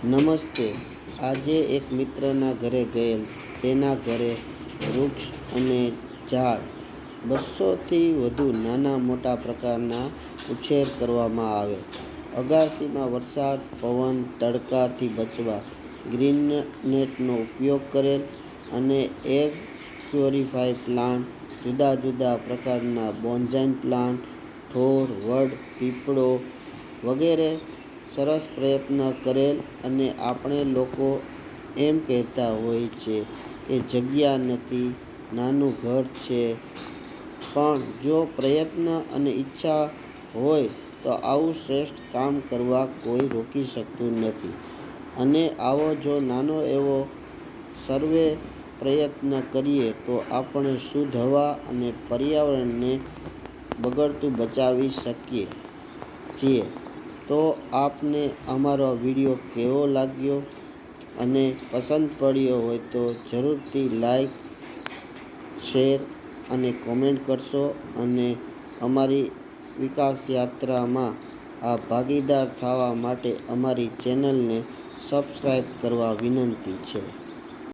નમસ્તે. આજે એક મિત્રના ઘરે ગયેલ. તેના ઘરે વૃક્ષ અને ઝાડ 200થી વધુ નાના મોટા પ્રકારના ઉછેર કરવામાં આવે. અગાશીમાં વરસાદ, પવન, તડકાથી બચવા ગ્રીનનેટનો ઉપયોગ કરેલ અને એર પ્યોરિફાયર પ્લાન્ટ, જુદા જુદા પ્રકારના બોન્સાઈ પ્લાન્ટ, થોર, વડ, પીપળો વગેરે સરસ પ્રયત્ન કરેલ. અને આપણે લોકો એમ કહેતા હોય છે કે જગ્યા નથી, નાનું ઘર છે, પણ જો પ્રયત્ન અને ઈચ્છા હોય તો આવું શ્રેષ્ઠ કામ કરવા કોઈ રોકી શકતું નથી. અને આવો જો નાનો એવો સર્વે પ્રયત્ન કરીએ તો આપણે શુદ્ધ હવા અને પર્યાવરણને બગડતું બચાવી શકીએ છીએ. તો આપને અમારો વિડીયો કેવો લાગ્યો અને પસંદ પડ્યો હોય તો જરૂરથી લાઈક, શેર અને કોમેન્ટ કરશો અને અમારી વિકાસ યાત્રામાં આ ભાગીદાર થવા માટે અમારી ચેનલને સબસ્ક્રાઈબ કરવા વિનંતી છે.